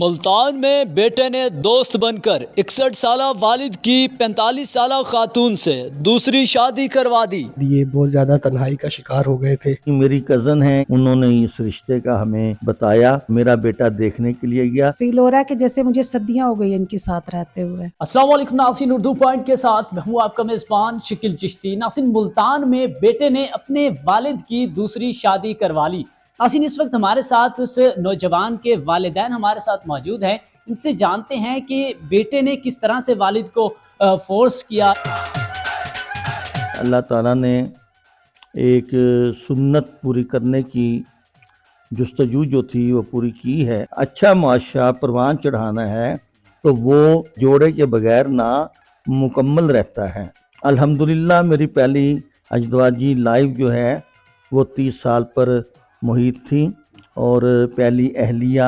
ملتان میں بیٹے نے دوست بن کر 61 سالہ والد کی 45 سالہ خاتون سے دوسری شادی کروا دی۔ یہ بہت زیادہ تنہائی کا شکار ہو گئے تھے۔ میری کزن ہے، انہوں نے اس رشتے کا ہمیں بتایا، میرا بیٹا دیکھنے کے لیے گیا۔ فیل ہو رہا ہے کہ جیسے مجھے صدیاں ہو گئی ان کے ساتھ رہتے ہوئے۔ السلام علیکم ناظرین، اردو پوائنٹ کے ساتھ میں ہوں آپ کا میزبان شکیل چشتی۔ ناظرین، ملتان میں بیٹے نے اپنے والد کی دوسری شادی کروا لی۔ ناظرین، اس وقت ہمارے ساتھ اس نوجوان کے والدین ہمارے ساتھ موجود ہیں، ان سے جانتے ہیں کہ بیٹے نے کس طرح سے والد کو فورس کیا۔ اللہ تعالیٰ نے ایک سنت پوری کرنے کی جستجو جو تھی وہ پوری کی ہے۔ اچھا معاشرہ پروان چڑھانا ہے تو وہ جوڑے کے بغیر نہ مکمل رہتا ہے۔ الحمدللہ میری پہلی ازدواجی لائف جو ہے وہ 30 سال پر محیط تھی، اور پہلی اہلیہ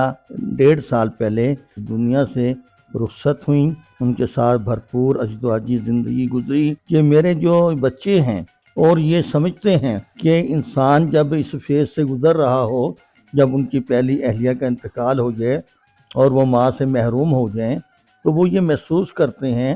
1.5 سال پہلے دنیا سے رخصت ہوئیں۔ ان کے ساتھ بھرپور ازدواجی زندگی گزری کہ میرے جو بچے ہیں اور یہ سمجھتے ہیں کہ انسان جب اس فیز سے گزر رہا ہو، جب ان کی پہلی اہلیہ کا انتقال ہو جائے اور وہ ماں سے محروم ہو جائیں، تو وہ یہ محسوس کرتے ہیں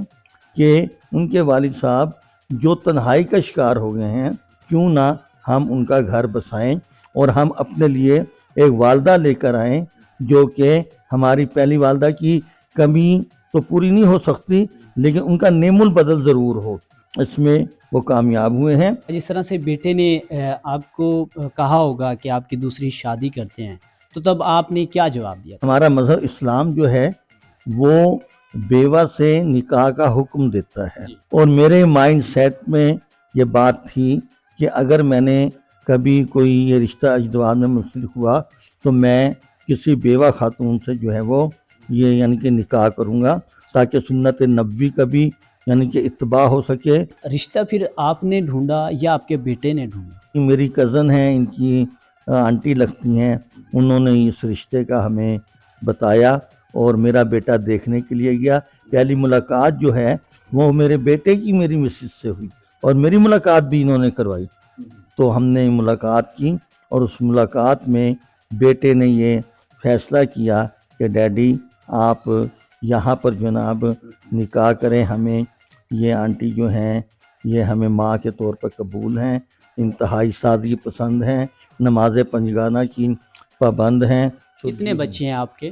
کہ ان کے والد صاحب جو تنہائی کا شکار ہو گئے ہیں، کیوں نہ ہم ان کا گھر بسائیں اور ہم اپنے لیے ایک والدہ لے کر آئیں، جو کہ ہماری پہلی والدہ کی کمی تو پوری نہیں ہو سکتی لیکن ان کا نعم البدل ضرور ہو۔ اس میں وہ کامیاب ہوئے ہیں۔ جس طرح سے بیٹے نے آپ کو کہا ہوگا کہ آپ کی دوسری شادی کرتے ہیں، تو تب آپ نے کیا جواب دیا؟ ہمارا مذہب اسلام جو ہے وہ بیوہ سے نکاح کا حکم دیتا ہے، اور میرے مائنڈ سیٹ میں یہ بات تھی کہ اگر میں نے کبھی کوئی یہ رشتہ ازدواج میں منسلک ہوا تو میں کسی بیوہ خاتون سے جو ہے وہ یہ یعنی کہ نکاح کروں گا، تاکہ سنت نبوی کا بھی یعنی کہ اتباع ہو سکے۔ رشتہ پھر آپ نے ڈھونڈا یا آپ کے بیٹے نے ڈھونڈا؟ میری کزن ہیں، ان کی آنٹی لگتی ہیں، انہوں نے اس رشتے کا ہمیں بتایا اور میرا بیٹا دیکھنے کے لیے گیا۔ پہلی ملاقات جو ہے وہ میرے بیٹے کی میری مسز سے ہوئی، اور میری ملاقات بھی انہوں نے کروائی۔ تو ہم نے ملاقات کی، اور اس ملاقات میں بیٹے نے یہ فیصلہ کیا کہ ڈیڈی آپ یہاں پر جناب نکاح کریں، ہمیں یہ آنٹی جو ہیں یہ ہمیں ماں کے طور پر قبول ہیں، انتہائی سادگی پسند ہیں، نماز پنجگانہ کی پابند ہیں۔ کتنے بچے ہیں آپ کے؟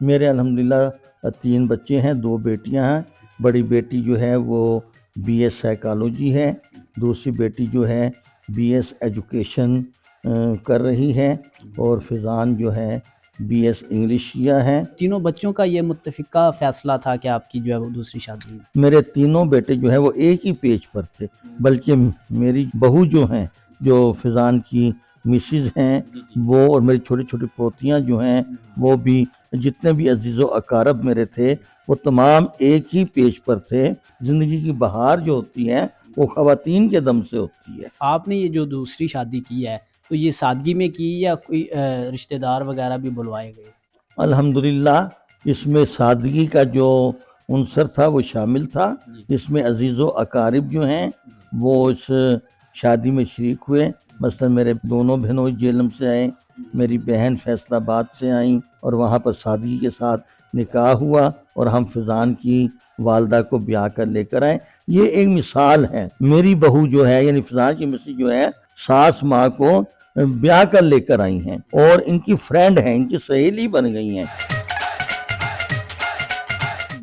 میرے الحمدللہ 3 بچے ہیں، 2 بیٹیاں ہیں۔ بڑی بیٹی جو ہے وہ BS سائیکالوجی ہے، دوسری بیٹی جو ہے BS ایجوکیشن کر رہی ہے، اور فضان جو ہے BS انگلش کیا ہے۔ تینوں بچوں کا یہ متفقہ فیصلہ تھا کہ آپ کی جو ہے وہ دوسری شادی ہوئی؟ میرے تینوں بیٹے جو ہیں وہ ایک ہی پیج پر تھے، بلکہ میری بہو جو ہیں، جو فضان کی مسز ہیں، وہ اور میری چھوٹی چھوٹی پوتیاں جو ہیں وہ بھی، جتنے بھی عزیز و اقارب میرے تھے وہ تمام ایک ہی پیج پر تھے۔ زندگی کی بہار جو ہوتی ہے وہ خواتین کے دم سے ہوتی ہے۔ آپ نے یہ جو دوسری شادی کی ہے تو یہ سادگی میں کی یا کوئی رشتہ دار وغیرہ بھی بلوائے گئے؟ الحمدللہ اس میں سادگی کا جو عنصر تھا وہ شامل تھا۔ اس میں عزیز و اقارب جو ہیں وہ اس شادی میں شریک ہوئے۔ مثلا میرے دونوں بہنوں جیلم سے آئے، میری بہن فیصل آباد سے آئیں، اور وہاں پر سادگی کے ساتھ نکاح ہوا، اور ہم فضان کی والدہ کو بیاہ کر لے کر آئے۔ یہ ایک مثال ہے۔ میری بہو جو ہے یعنی فضان کی مسز جو ہے ساس ماں کو بیاہ کر لے کر آئی ہیں، اور ان کی فرینڈ ہیں، ان کی سہیلی بن گئی ہیں۔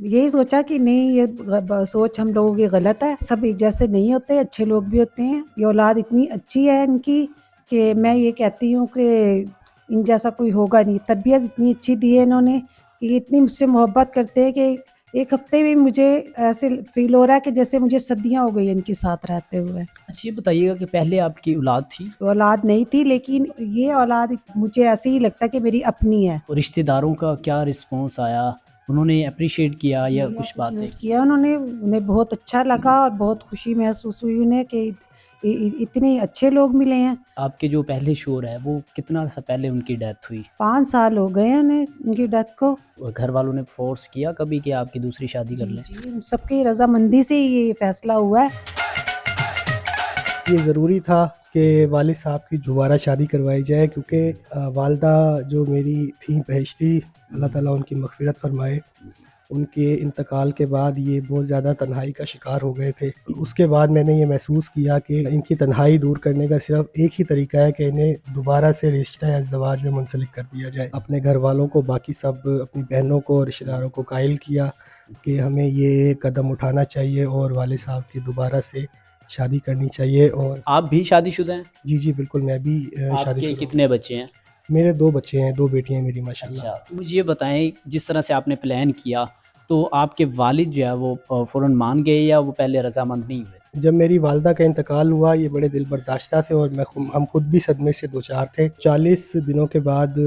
یہی سوچا کہ نہیں، یہ سوچ ہم لوگوں کی غلط ہے، سب ایک جیسے نہیں ہوتے، اچھے لوگ بھی ہوتے ہیں۔ یہ اولاد اتنی اچھی ہے ان کی کہ میں یہ کہتی ہوں کہ ان جیسا کوئی ہوگا نہیں۔ تربیت اتنی اچھی دی ہے انہوں نے کہ یہ اتنی مجھ سے محبت کرتے ہیں کہ ایک ہفتے میں مجھے ایسے فیل ہو رہا ہے کہ جیسے مجھے صدیاں ہو گئی ان کے ساتھ رہتے ہوئے۔ اچھا، یہ بتائیے گا کہ پہلے آپ کی اولاد تھی؟ اولاد نہیں تھی، لیکن یہ اولاد مجھے ایسے ہی لگتا ہے کہ میری اپنی ہے۔ رشتہ داروں کا کیا رسپانس آیا؟ انہوں نے اپریشیٹ کیا یا کچھ باتیں کیا؟ انہیں بہت اچھا لگا اور بہت خوشی محسوس ہوئی انہیں کہ اتنے اچھے لوگ ملے ہیں۔ آپ کے جو پہلے شوہر ہے وہ کتنا عرصہ پہلے ان کی ڈیتھ ہوئی؟ 5 سال ہو گئے ہیں انہیں ان کی ڈیتھ کو۔ گھر والوں نے فورس کیا کبھی کہ آپ کی دوسری شادی کر لیں؟ جی، سب کی رضامندی سے یہ فیصلہ ہوا ہے۔ یہ ضروری تھا کہ والد صاحب کی دوبارہ شادی کروائی جائے، کیونکہ والدہ جو میری تھیں بہشتی، اللہ تعالیٰ ان کی مغفرت فرمائے، ان کے انتقال کے بعد یہ بہت زیادہ تنہائی کا شکار ہو گئے تھے۔ اس کے بعد میں نے یہ محسوس کیا کہ ان کی تنہائی دور کرنے کا صرف ایک ہی طریقہ ہے کہ انہیں دوبارہ سے رشتہ ازدواج میں منسلک کر دیا جائے۔ اپنے گھر والوں کو، باقی سب اپنی بہنوں کو، رشتہ داروں کو قائل کیا کہ ہمیں یہ قدم اٹھانا چاہیے اور والد صاحب کی دوبارہ سے شادی کرنی چاہیے۔ اور آپ بھی شادی شدہ ہیں؟ جی بالکل، میں بھی آپ شادی کے شدہ ہوں۔ کتنے بچے ہیں؟ میرے 2 بچے ہیں، 2 بیٹیاں ہیں میری ماشاءاللہ۔ اچھا، تو مجھے یہ بتائیں، جس طرح سے آپ نے پلان کیا تو آپ کے والد جو ہے وہ فوراً مان گئے یا وہ پہلے رضامند نہیں ہوئے؟ جب میری والدہ کا انتقال ہوا یہ بڑے دل برداشتہ تھے اور ہم خود بھی صدمے سے دوچار تھے۔ 40 دنوں کے بعد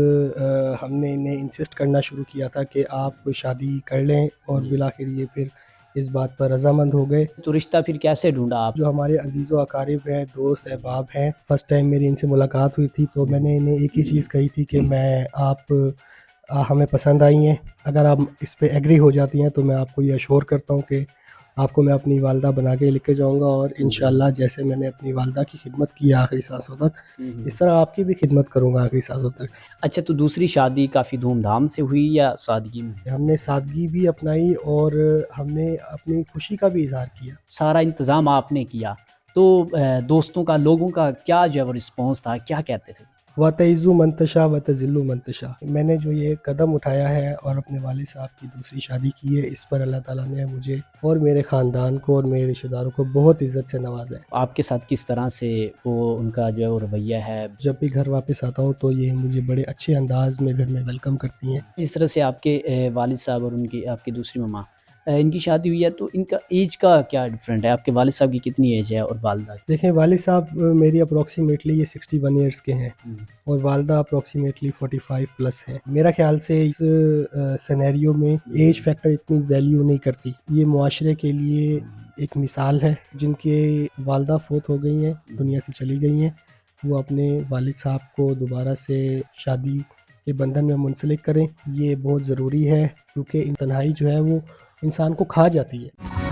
ہم نے انہیں انسسٹ کرنا شروع کیا تھا کہ آپ شادی کر لیں، اور بالآخر یہ پھر اس بات پر رضامند ہو گئے۔ تو رشتہ پھر کیسے ڈھونڈا آپ؟ جو ہمارے عزیز و اقارب ہیں، دوست احباب ہیں، فرسٹ ٹائم میری ان سے ملاقات ہوئی تھی تو میں نے انہیں ایک ہی چیز کہی تھی کہ آپ ہمیں پسند آئی ہیں، اگر آپ اس پہ ایگری ہو جاتی ہیں تو میں آپ کو یہ اشور کرتا ہوں کہ آپ کو میں اپنی والدہ بنا کے لے کے جاؤں گا، اور انشاءاللہ جیسے میں نے اپنی والدہ کی خدمت کی آخری سانسوں تک، اس طرح آپ کی بھی خدمت کروں گا آخری سانسوں تک۔ اچھا، تو دوسری شادی کافی دھوم دھام سے ہوئی یا سادگی میں؟ ہم نے سادگی بھی اپنائی اور ہم نے اپنی خوشی کا بھی اظہار کیا۔ سارا انتظام آپ نے کیا، تو دوستوں کا، لوگوں کا کیا جو ہے وہ رسپانس تھا، کیا کہتے تھے؟ وَتَعِزُّ مَن تَشَاءُ وَتَذِلُّ مَن تَشَاءُ۔ میں نے جو یہ قدم اٹھایا ہے اور اپنے والد صاحب کی دوسری شادی کی ہے، اس پر اللہ تعالیٰ نے مجھے اور میرے خاندان کو اور میرے رشتہ داروں کو بہت عزت سے نوازا ہے۔ آپ کے ساتھ کس طرح سے وہ ان کا جو ہے وہ رویہ ہے؟ جب بھی گھر واپس آتا ہوں تو یہ مجھے بڑے اچھے انداز میں گھر میں ویلکم کرتی ہیں۔ جس طرح سے آپ کے والد صاحب اور ان کی، آپ کی دوسری مما، ان کی شادی ہوئی ہے، تو ان کا ایج کا کیا ڈفرینٹ ہے؟ آپ کے والد صاحب کی کتنی ایج ہے اور والدہ کی؟ دیکھیں، والد صاحب میری اپروکسیمیٹلی یہ 61 ایئرس کے ہیں، اور والدہ اپروکسیمیٹلی 45 پلس ہے۔ میرا خیال سے اس سینیریو میں ایج فیکٹر اتنی ویلیو نہیں کرتی۔ یہ معاشرے کے لیے ایک مثال ہے، جن کے والدہ فوت ہو گئی ہیں، دنیا سے چلی گئی ہیں، وہ اپنے والد صاحب کو دوبارہ سے شادی کے بندھن میں منسلک کریں۔ یہ بہت ضروری ہے، کیونکہ تنہائی جو ہے وہ انسان کو کھا جاتی ہے۔